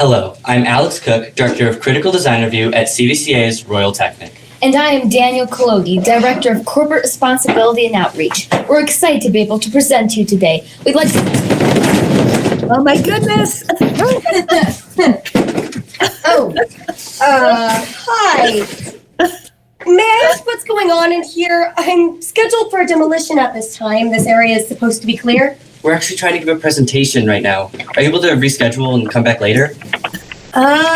Hello, I'm Alex Cook, Director of Critical Design Review at CVCA's Royal Technic. And I am Daniel Kalogi, Director of Corporate Responsibility and Outreach. We're excited to be able to present to you today. We'd like to... Oh my goodness! Hi. May I ask what's going on in here? I'm scheduled for a demolition at this time. This area is supposed to be clear. We're actually trying to give a presentation right now. Are you able to reschedule and come back later?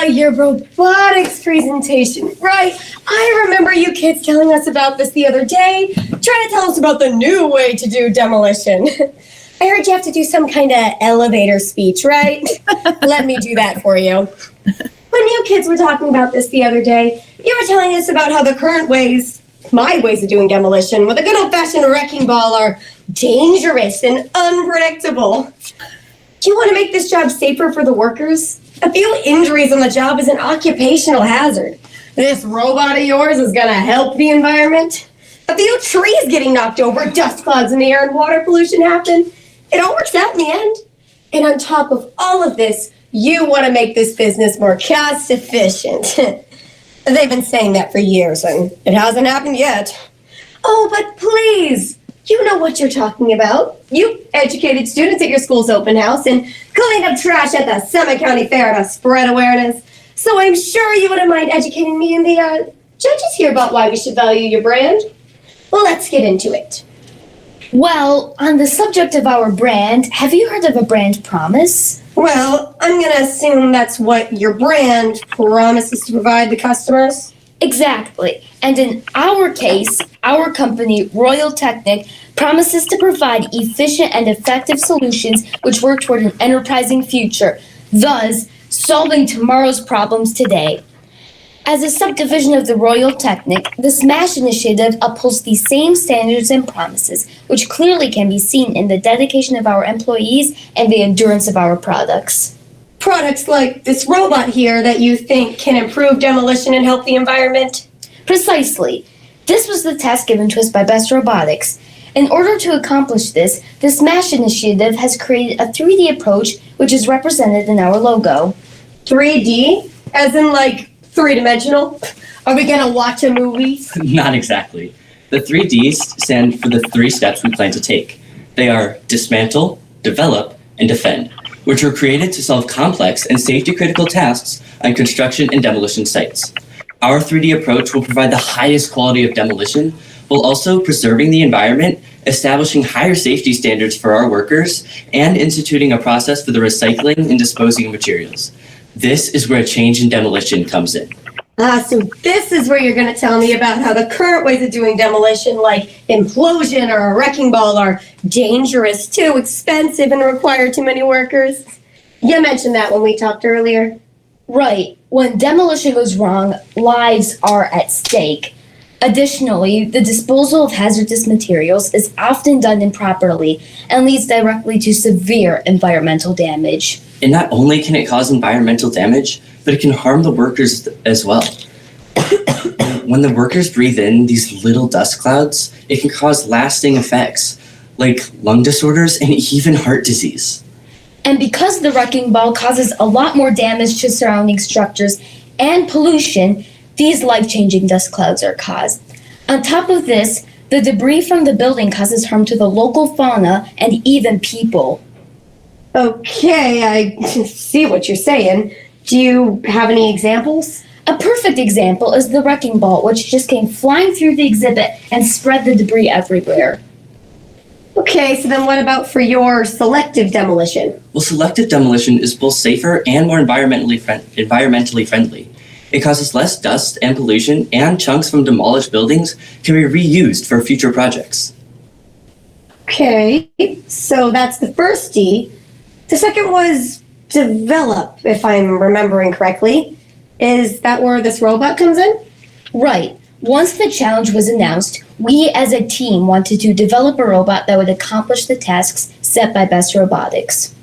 Your robotics presentation. Right. I remember you kids telling us about this the other day, trying to tell us about the new way to do demolition. I heard you have to do some kind of elevator speech, right? Let me do that for you. When you kids were talking about this the other day, you were telling us about how the current ways, my ways of doing demolition, with a good old-fashioned wrecking ball, are dangerous and unpredictable. Do you want to make this job safer for the workers? A few injuries on the job is an occupational hazard. This robot of yours is going to help the environment. A few trees getting knocked over, dust clouds in the air, and water pollution happen. It all works out in the end. And on top of all of this, you want to make this business more cost efficient. They've been saying that for years, and it hasn't happened yet. Oh, but please, you know what you're talking about. You educated students at your school's open house and cleaned up trash at the Summit County Fair to spread awareness. So I'm sure you wouldn't mind educating me and the judges here about why we should value your brand. Well, let's get into it. Well, on the subject of our brand, have you heard of a brand promise? Well, I'm going to assume that's what your brand promises to provide the customers. Exactly. And in our case, our company, Royal Technic, promises to provide efficient and effective solutions which work toward an enterprising future, thus solving tomorrow's problems today. As a subdivision of the Royal Technic, the SMASH initiative upholds the same standards and promises, which clearly can be seen in the dedication of our employees and the endurance of our products. Products like this robot here that you think can improve demolition and help the environment? Precisely. This was the task given to us by Best Robotics. In order to accomplish this, the SMASH initiative has created a 3D approach, which is represented in our logo. 3D? As in like three-dimensional? Are we gonna watch a movie? Not exactly. The 3Ds stand for the 3 steps we plan to take. They are dismantle, develop, and defend, which were created to solve complex and safety-critical tasks on construction and demolition sites. Our 3D approach will provide the highest quality of demolition, while also preserving the environment, establishing higher safety standards for our workers, and instituting a process for the recycling and disposing of materials. This is where a change in demolition comes in. So this is where you're going to tell me about how the current ways of doing demolition, like implosion or a wrecking ball, are dangerous, too expensive, and require too many workers. You mentioned that when we talked earlier. Right. When demolition goes wrong, lives are at stake. Additionally, the disposal of hazardous materials is often done improperly and leads directly to severe environmental damage. And not only can it cause environmental damage, but it can harm the workers as well. When the workers breathe in these little dust clouds, it can cause lasting effects like lung disorders and even heart disease. And because the wrecking ball causes a lot more damage to surrounding structures and pollution, these life-changing dust clouds are caused. On top of this, the debris from the building causes harm to the local fauna and even people. Okay, I see what you're saying. Do you have any examples? A perfect example is the wrecking ball, which just came flying through the exhibit and spread the debris everywhere. Okay, so then what about for your selective demolition? Well, selective demolition is both safer and more environmentally friendly. It causes less dust and pollution, and chunks from demolished buildings can be reused for future projects. Okay, so that's the first D. The second was develop, if I'm remembering correctly. Is that where this robot comes in? Right. Once the challenge was announced, we as a team wanted to develop a robot that would accomplish the tasks set by Best Robotics.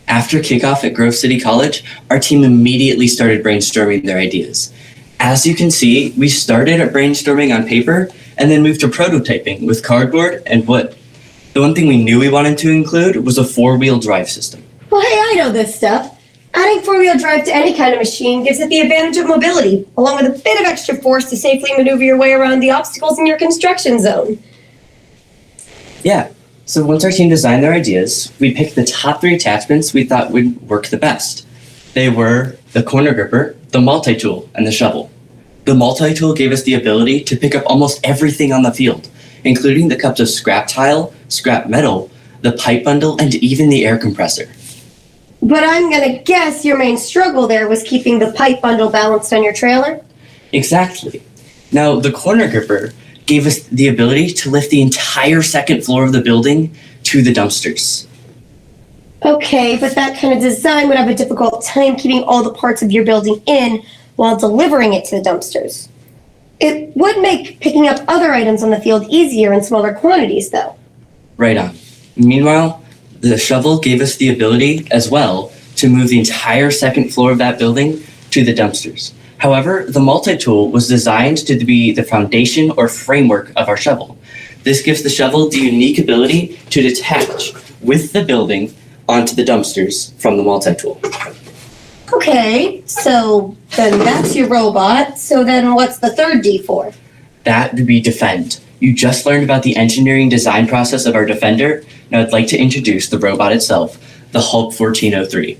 After kickoff at Grove City College, our team immediately started brainstorming their ideas. As you can see, we started at brainstorming on paper and then moved to prototyping with cardboard and wood. The one thing we knew we wanted to include was a 4-wheel drive system. Well, hey, I know this stuff. Adding four-wheel drive to any kind of machine gives it the advantage of mobility, along with a bit of extra force to safely maneuver your way around the obstacles in your construction zone. Yeah. So once our team designed their ideas, we picked the top 3 attachments we thought would work the best. They were the corner gripper, the multi-tool, and the shovel. The multi-tool gave us the ability to pick up almost everything on the field, including the cups of scrap tile, scrap metal, the pipe bundle, and even the air compressor. But I'm gonna guess your main struggle there was keeping the pipe bundle balanced on your trailer? Exactly. Now, the corner gripper gave us the ability to lift the entire second floor of the building to the dumpsters. Okay, but that kind of design would have a difficult time keeping all the parts of your building in while delivering it to the dumpsters. It would make picking up other items on the field easier in smaller quantities, though. Right on. Meanwhile, the shovel gave us the ability as well to move the entire second floor of that building to the dumpsters. However, the multi-tool was designed to be the foundation or framework of our shovel. This gives the shovel the unique ability to detach with the building onto the dumpsters from the multi-tool. Okay, so then that's your robot. So then what's the third D for? That would be Defend. You just learned about the engineering design process of our Defender. Now I'd like to introduce the robot itself, the Hulk 1403.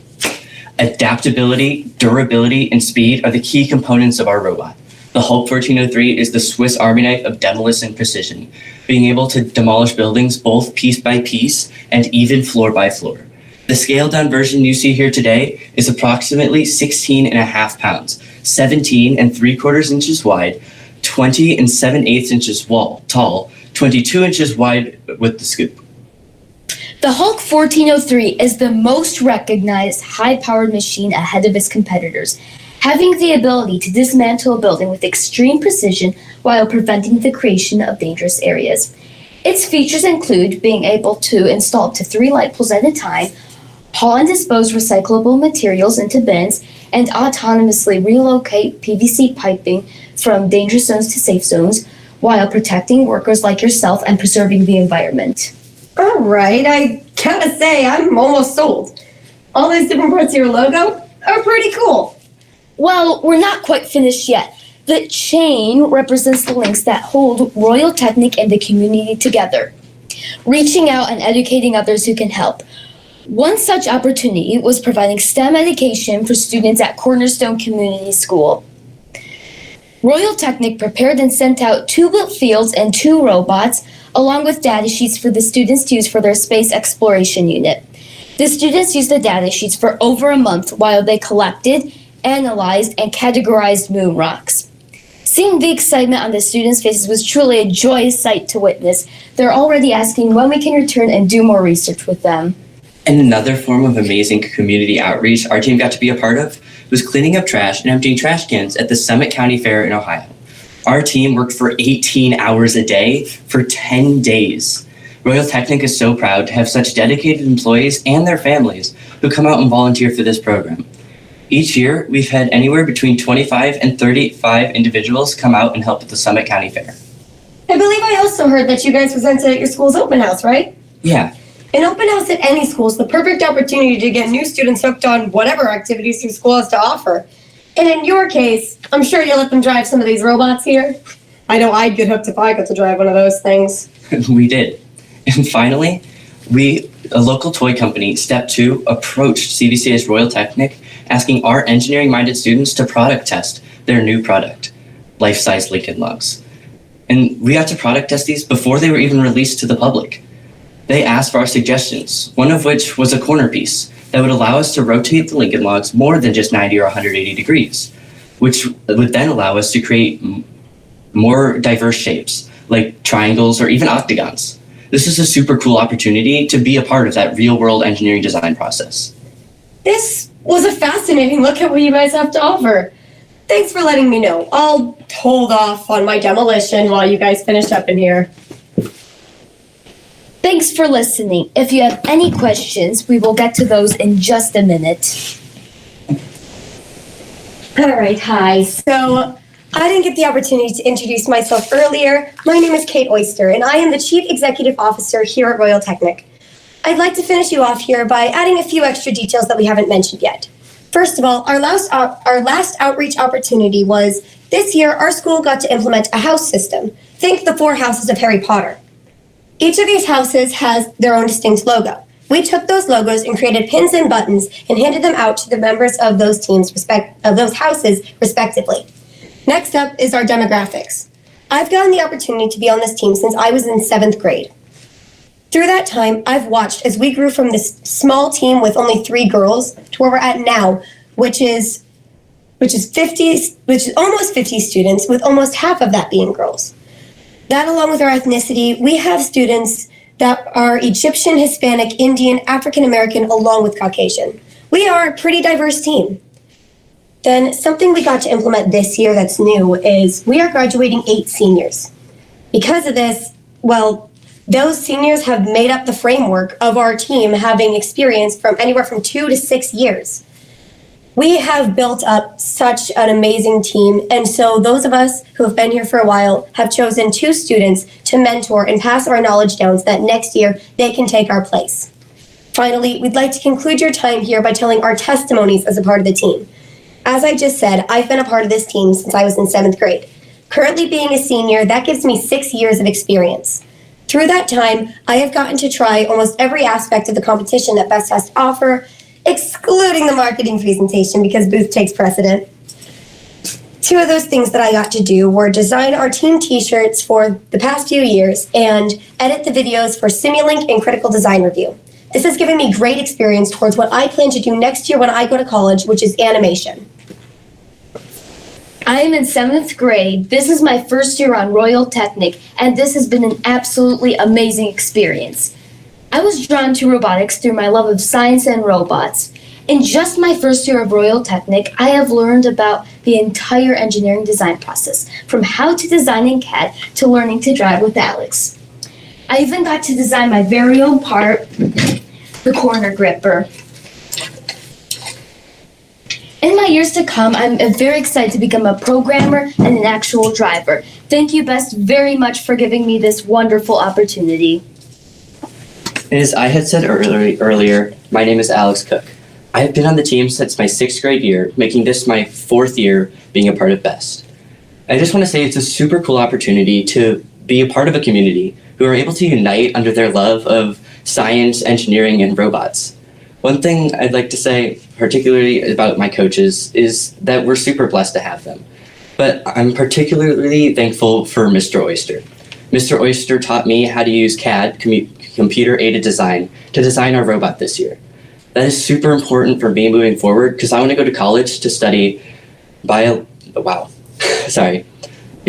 Adaptability, durability, and speed are the key components of our robot. The Hulk 1403 is the Swiss Army knife of demolition precision, being able to demolish buildings both piece by piece and even floor by floor. The scaled down version you see here today is approximately 16.5 pounds, 17 3/4 inches wide, 20 7/8 inches tall, 22 inches wide with the scoop. The Hulk 1403 is the most recognized high-powered machine ahead of its competitors, having the ability to dismantle a building with extreme precision while preventing the creation of dangerous areas. Its features include being able to install up to 3 light poles at a time, haul and dispose recyclable materials into bins, and autonomously relocate PVC piping from danger zones to safe zones while protecting workers like yourself and preserving the environment. All right, I gotta say, I'm almost sold. All these different parts of your logo are pretty cool. Well, we're not quite finished yet. The chain represents the links that hold Royal Technic and the community together, reaching out and educating others who can help. One such opportunity was providing STEM education for students at Cornerstone Community School. Royal Technic prepared and sent out 2 built fields and 2 robots, along with data sheets for the students to use for their space exploration unit. The students used the data sheets for over a month while they collected, analyzed, and categorized moon rocks. Seeing the excitement on the students' faces was truly a joyous sight to witness. They're already asking when we can return and do more research with them. And another form of amazing community outreach our team got to be a part of was cleaning up trash and emptying trash cans at the Summit County Fair in Ohio. Our team worked for 18 hours a day for 10 days. Royal Technic is so proud to have such dedicated employees and their families who come out and volunteer for this program. Each year, we've had anywhere between 25 and 35 individuals come out and help at the Summit County Fair. I believe I also heard that you guys presented at your school's open house, right? Yeah, An open house at any school is the perfect opportunity to get new students hooked on whatever activities your school has to offer. And in your case, I'm sure you let them drive some of these robots here. I know I'd get hooked if I got to drive one of those things. we did. And finally, a local toy company, Step 2, approached CVCA's Royal Technic asking our engineering-minded students to product test their new product, life-size Lincoln Logs. And we got to product test these before they were even released to the public. They asked for our suggestions, one of which was a corner piece that would allow us to rotate the Lincoln Logs more than just 90 or 180 degrees, which would then allow us to create more diverse shapes, like triangles or even octagons. This is a super cool opportunity to be a part of that real-world engineering design process. This was a fascinating look at what you guys have to offer. Thanks for letting me know. I'll hold off on my demolition while you guys finish up in here. Thanks for listening. If you have any questions, we will get to those in just a minute. All right, hi. So I didn't get the opportunity to introduce myself earlier. My name is Kate Oyster, and I am the Chief Executive Officer here at Royal Technic. I'd like to finish you off here by adding a few extra details that we haven't mentioned yet. First of all, our last outreach opportunity was this year. Our school got to implement a house system. Think the 4 houses of Harry Potter. Each of these houses has their own distinct logo. We took those logos and created pins and buttons and handed them out to the members of those those houses respectively. Next up is our demographics. I've gotten the opportunity to be on this team since I was in 7th grade. Through that time, I've watched as we grew from this small team with only 3 girls to where we're at now, which is almost 50 students, with almost half of that being girls. That, along with our ethnicity, we have students that are Egyptian, Hispanic, Indian, African American, along with Caucasian. We are a pretty diverse team. Then something we got to implement this year that's new is we are graduating 8 seniors. Because of this, well, those seniors have made up the framework of our team, having experience from anywhere from 2 to 6 years. We have built up such an amazing team, and so those of us who have been here for a while have chosen 2 students to mentor and pass our knowledge down so that next year they can take our place. Finally, we'd like to conclude your time here by telling our testimonies as a part of the team. As I just said, I've been a part of this team since I was in 7th grade. Currently being a senior, that gives me 6 years of experience. Through that time, I have gotten to try almost every aspect of the competition that Best has to offer, excluding the marketing presentation because booth takes precedent. 2 of those things that I got to do were design our team t-shirts for the past few years and edit the videos for Simulink and Critical Design Review. This has given me great experience towards what I plan to do next year when I go to college, which is animation. I am in 7th grade. This is my first year on Royal Technic, and this has been an absolutely amazing experience. I was drawn to robotics through my love of science and robots. In just my first year of Royal Technic, I have learned about the entire engineering design process, from how to design in CAD to learning to drive with Alex. I even got to design my very own part, the corner gripper. In my years to come, I'm very excited to become a programmer and an actual driver. Thank you, Best, very much for giving me this wonderful opportunity. And as I had said earlier, my name is Alex Cook. I have been on the team since my 6th grade year, making this my 4th year being a part of BEST. I just want to say it's a super cool opportunity to be a part of a community who are able to unite under their love of science, engineering, and robots. One thing I'd like to say, particularly about my coaches, is that we're super blessed to have them. But I'm particularly thankful for Mr. Oyster. Mr. Oyster taught me how to use CAD, computer-aided design, to design our robot this year. That is super important for me moving forward because I want to go to college to study be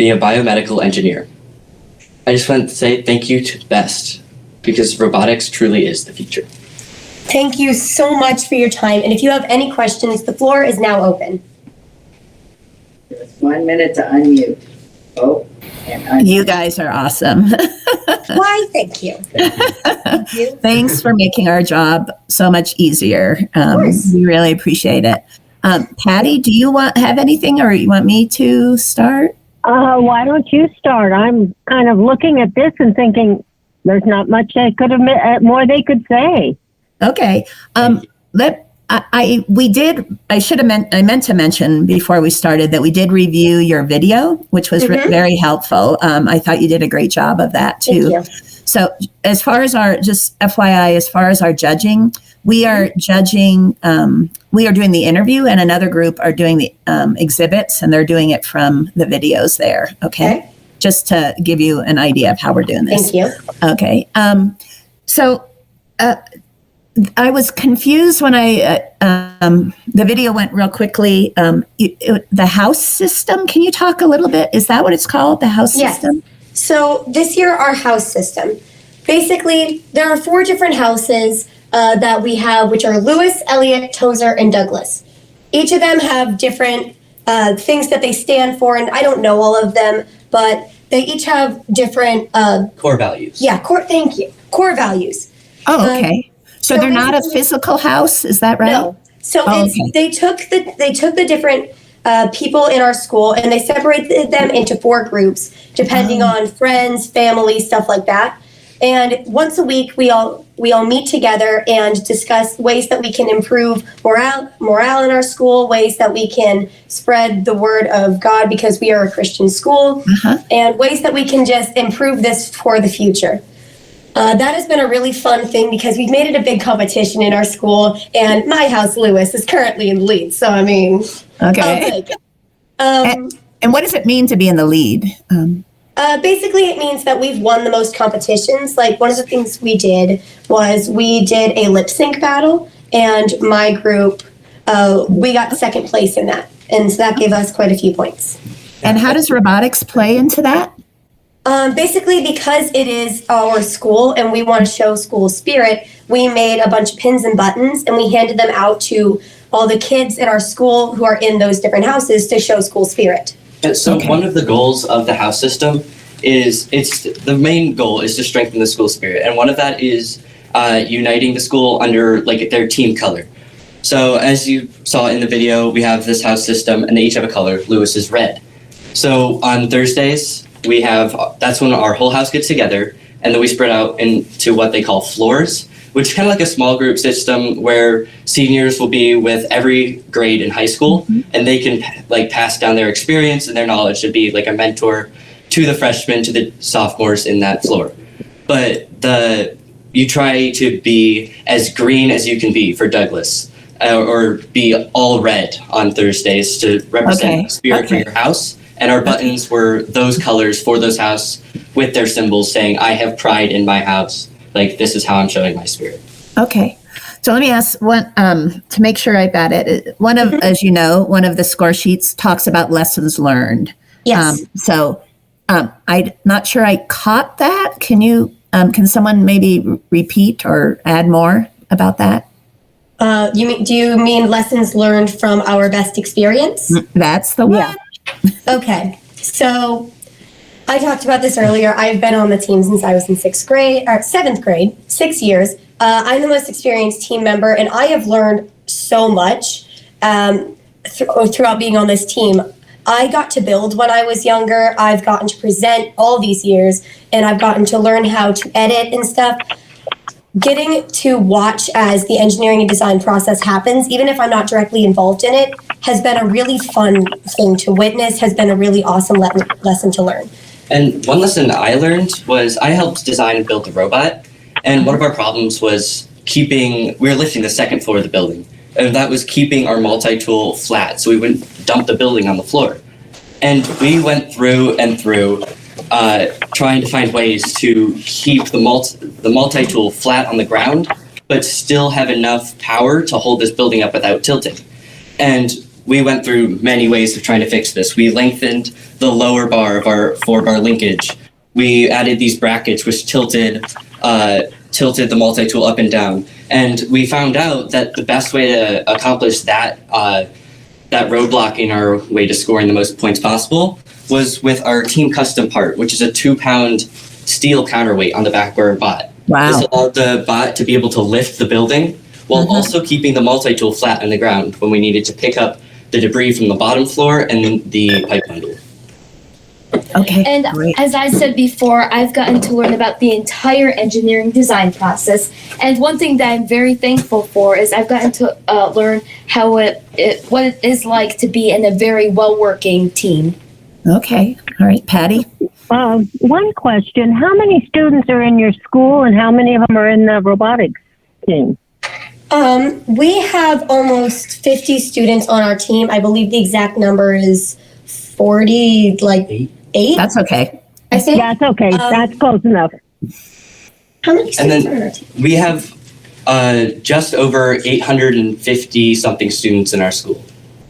a biomedical engineer. I just want to say thank you to BEST because robotics truly is the future. Thank you so much for your time, and if you have any questions, the floor is now open. Just 1 minute to unmute. Oh, and unmute. You guys are awesome. Why, thank you. Thank you. Thanks for making our job so much easier. course. We really appreciate it. Patty, do you have anything, or you want me to start? Why don't you start? I'm kind of looking at this and thinking there's not much more they could say. Okay. I meant to mention before we started that we did review your video, which was very helpful. I thought you did a great job of that too. Thank you. So as far as just FYI, as far as our judging, we are judging, we are doing the interview and another group are doing the exhibits, and they're doing it from the videos there. Okay. Just to give you an idea of how we're doing this. Thank you. Okay. I was confused when the video went real quickly. The house system, can you talk a little bit? Is that what it's called, the house system? So this year, our house system. Basically, there are 4 different houses that we have, which are Lewis, Elliott, Tozer, and Douglas. Each of them have different things that they stand for, and I don't know all of them, but they each have different... Core values. Yeah, thank you. Core values. Oh, okay. So they're not a physical house, is that right? No. So okay. They took the different people in our school and they separated them into 4 groups, depending on friends, family, stuff like that. And once a week, we we all meet together and discuss ways that we can improve morale in our school, ways that we can spread the word of God because we are a Christian school, and ways that we can just improve this for the future. That has been a really fun thing because we've made it a big competition in our school, and my house, Lewis, is currently in the lead. So, I mean, I'll take it. And what does it mean to be in the lead? Basically, it means that we've won the most competitions. Like, one of the things we did was we did a lip sync battle, and my group, we got second place in that. And so that gave us quite a few points. And how does robotics play into that? Basically, because it is our school and we want to show school spirit, we made a bunch of pins and buttons and we handed them out to all the kids in our school who are in those different houses to show school spirit. And so one of the goals of the house system is the main goal is to strengthen the school spirit. And one of that is uniting the school under like their team color. So as you saw in the video, we have this house system and they each have a color. Lewis is red. So on Thursdays, that's when our whole house gets together, and then we spread out into what they call floors, which is kind of like a small group system where seniors will be with every grade in high school, and they can like pass down their experience and their knowledge to be like a mentor to the freshmen, to the sophomores in that floor. But you try to be as green as you can be for Douglas, or be all red on Thursdays to represent spirit for your house. And our buttons were those colors for those house with their symbols saying, I have pride in my house. Like, this is how I'm showing my spirit. Okay. So let me ask one, to make sure I got it. One of, as you know, one of the score sheets talks about lessons learned. Yes. I'm not sure I caught that. Can someone maybe repeat or add more about that? Do you mean lessons learned from our best experience? That's the one. Yeah. Okay, so I talked about this earlier. I've been on the team since I was in 7th grade, 6 years. I'm the most experienced team member, and I have learned so much throughout being on this team. I got to build when I was younger. I've gotten to present all these years, and I've gotten to learn how to edit and stuff. Getting to watch as the engineering and design process happens, even if I'm not directly involved in it, has been a really fun thing to witness, has been a really awesome lesson to learn. And one lesson I learned was I helped design and build the robot. And one of our problems was we were lifting the second floor of the building. And that was keeping our multi-tool flat. So we wouldn't dump the building on the floor. And we went through and through trying to find ways to keep the multi-tool flat on the ground, but still have enough power to hold this building up without tilting. And we went through many ways of trying to fix this. We lengthened the lower bar of our 4-bar linkage. We added these brackets which tilted the multi-tool up and down. And we found out that the best way to accomplish that roadblock in our way to scoring the most points possible was with our team custom part, which is a 2-pound steel counterweight on the back of our bot. Wow. This allowed the bot to be able to lift the building while also keeping the multi-tool flat on the ground when we needed to pick up the debris from the bottom floor and the pipe bundle. Okay. And great. as I said before, I've gotten to learn about the entire engineering design process. And one thing that I'm very thankful for is I've gotten to learn how what it is like to be in a very well-working team. Okay. All right, Patty. One question. How many students are in your school and how many of them are in the robotics team? We have almost 50 students on our team. I believe the exact number is 40, like 8. That's okay. I think. That's okay. That's close enough. How many students then- are on our team? We have just over 850 something students in our school.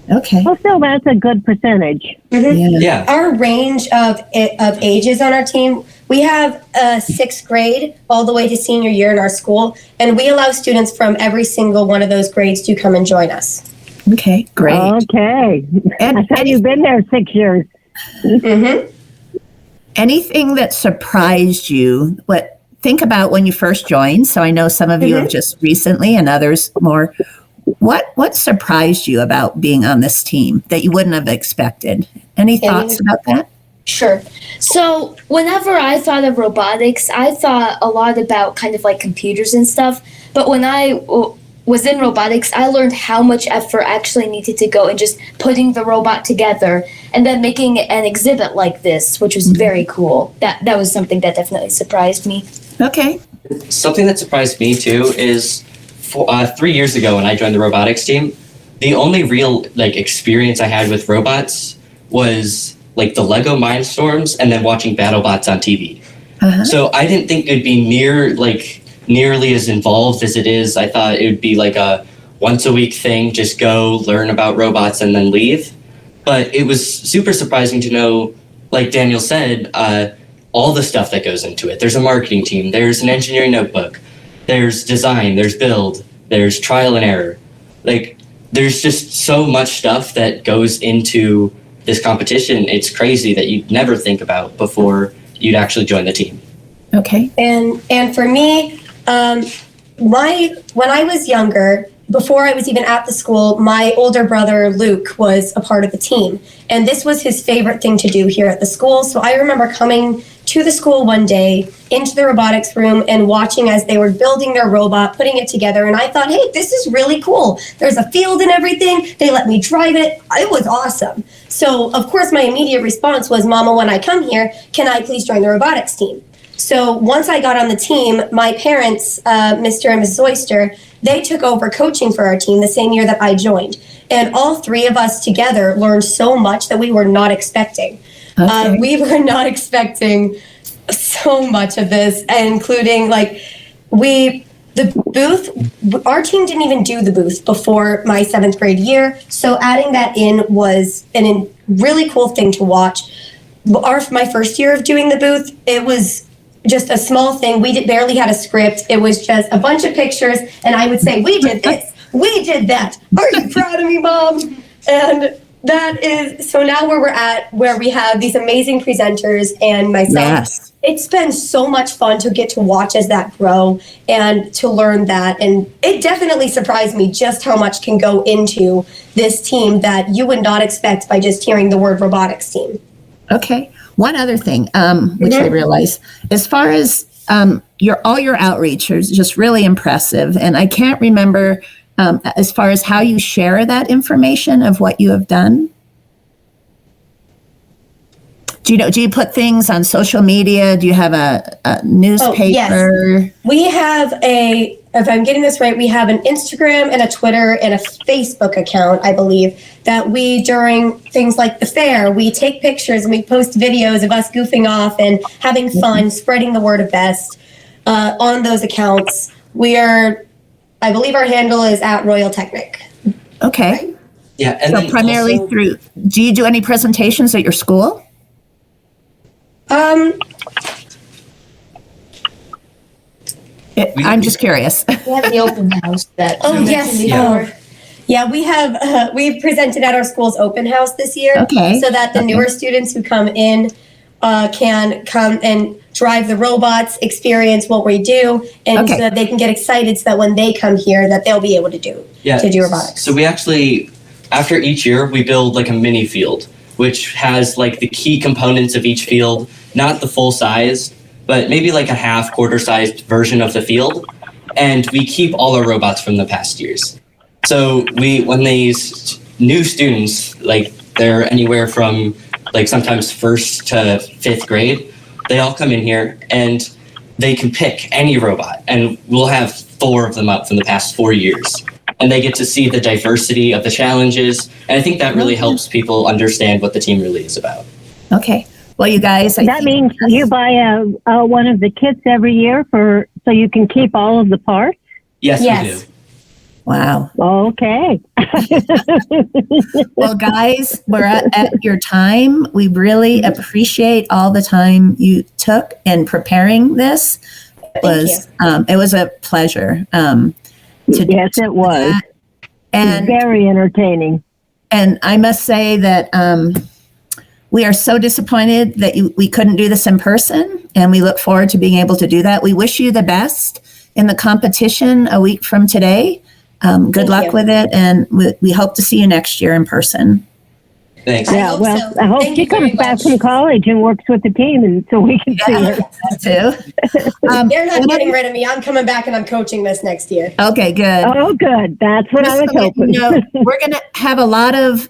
Okay. Well, still, that's a good percentage. Yeah. Yeah. Our range of ages on our team, we have 6th grade all the way to senior year in our school, and we allow students from every single one of those grades to come and join us. Okay, great. Okay. And I thought you've been there 6 years. anything that surprised you? Think about when you first joined. So I know some of you have just recently and others more. What surprised you about being on this team that you wouldn't have expected? Any thoughts about that? Sure. So, whenever I thought of robotics, I thought a lot about kind of like computers and stuff. But when I was in robotics, I learned how much effort actually needed to go in just putting the robot together and then making an exhibit like this, which was very cool. That was something that definitely surprised me. Okay. Something that surprised me too is 3 years ago when I joined the robotics team, the only real like experience I had with robots was like the Lego Mindstorms and then watching BattleBots on TV. Uh-huh. So I didn't think it'd be nearly as involved as it is. I thought it would be like a once a week thing, just go learn about robots and then leave. But it was super surprising to know, like Daniel said, all the stuff that goes into it. There's a marketing team, there's an engineering notebook, there's design, there's build, there's trial and error. Like there's just so much stuff that goes into this competition. It's crazy that you'd never think about before you'd actually join the team. Okay. And for me, when I was younger, before I was even at the school, my older brother Luke was a part of the team, and this was his favorite thing to do here at the school. So I remember coming to the school one day into the robotics room and watching as they were building their robot, putting it together, and I thought, hey, this is really cool. There's a field and everything. They let me drive it. It was awesome. So of course my immediate response was, Mama, when I come here, can I please join the robotics team? So once I got on the team, my parents, Mr. and Mrs. Oyster, they took over coaching for our team the same year that I joined. And all three of us together learned so much that we were not expecting. Okay. We were not expecting so much of this, including the booth. Our team didn't even do the booth before my 7th grade year. So adding that in was a really cool thing to watch. My first year of doing the booth, it was just a small thing. We barely had a script. It was just a bunch of pictures, and I would say, we did this, we did that. Are you proud of me, Mom? And that is, so now where we're at, where we have these amazing presenters and myself. Yes. It's been so much fun to get to watch as that grow and to learn that. And it definitely surprised me just how much can go into this team that you would not expect by just hearing the word robotics team. Okay. One other thing, which I realized, as far as all your outreach is just really impressive, and I can't remember as far as how you share that information of what you have done. Do you put things on social media? Do you have a newspaper? Yes. We have if I'm getting this right, we have an Instagram and a Twitter and a Facebook account, I believe, that we, during things like the fair, we take pictures and we post videos of us goofing off and having fun, spreading the word of BEST on those accounts. I believe our handle is at Royal Technic. Okay. Yeah, and So then primarily also- do you do any presentations at your school? I'm just curious. We have the open house that Oh, you yes. mentioned Yeah. before. Yeah, we have, we've presented at our school's open house this year. Okay. So that the Okay. newer students who come in can come and drive the robots, experience what we do, and Okay. so that they can get excited so that when they come here, that they'll be able to do robotics. So we actually, after each year, we build like a mini field, which has like the key components of each field, not the full size, but maybe like a quarter-sized version of the field. And we keep all our robots from the past years. So when these new students, like they're anywhere from like sometimes 1st to 5th grade, they all come in here and they can pick any robot, and we'll have 4 of them up from the past 4 years. And they get to see the diversity of the challenges. And I think that really helps people understand what the team really is about. Okay. Well, you guys, That means you buy one of the kits every year so you can keep all of the parts? Yes, we Yes. do. Wow. Okay. Well, guys, we're at your time. We really appreciate all the time you took in preparing this. It was a pleasure. Yes, it was. And Very entertaining. And I must say that we are so disappointed that we couldn't do this in person, and we look forward to being able to do that. We wish you the best in the competition a week from today. Good luck with it, and we hope to see you next year in person. Thanks. I Yeah, hope well, so. I hope Thank she you very comes back much. from college and works with the team, and so we can see her. Too. They're not getting rid of me. I'm coming back and I'm coaching this next year. Okay, good. Oh, good. That's what I was Just to let you hoping. know, we're going to have a lot of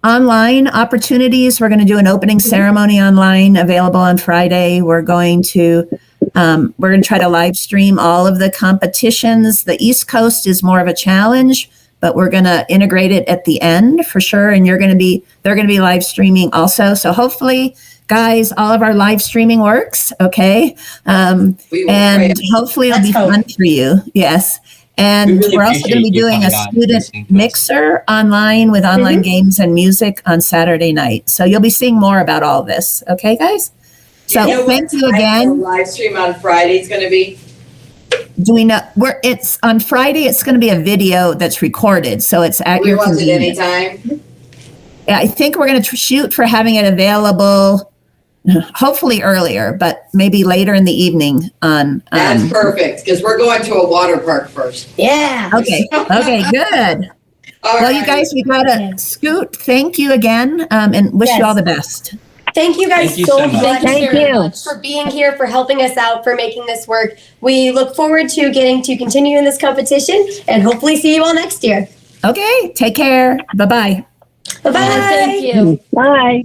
online opportunities. We're going to do an opening ceremony online, available on Friday. We're going to try to live stream all of the competitions. The East Coast is more of a challenge, but we're going to integrate it at the end for sure. And they're going to be live streaming also. So hopefully, guys, all of our live streaming works. Okay. We will And hopefully it'll be Let's hope. fun for you. Yes. And We really we're also going to be appreciate you doing a coming on and student listening to us. mixer online with online games and music on Saturday night. So you'll be seeing more about all this. Okay, guys? So know thank what you time the again. live stream on Friday is going to be? Do we know it's on Friday? It's going to be a video that's recorded. So it's at We your want it convenience. anytime. Yeah, I think we're going to shoot for having it available hopefully earlier, but maybe later in the evening on. That's perfect, because we're going to a water park first. Yeah. Okay. Okay, good. All Well, you right. guys, we got to scoot. Thank you again, and wish you all the best. Thank you guys Thank you so so much. much Thank very you. much for being here, for helping us out, for making this work. We look forward to getting to continue in this competition and hopefully see you all next year. Okay, take care. Bye-bye. Bye-bye. Thank you. Bye.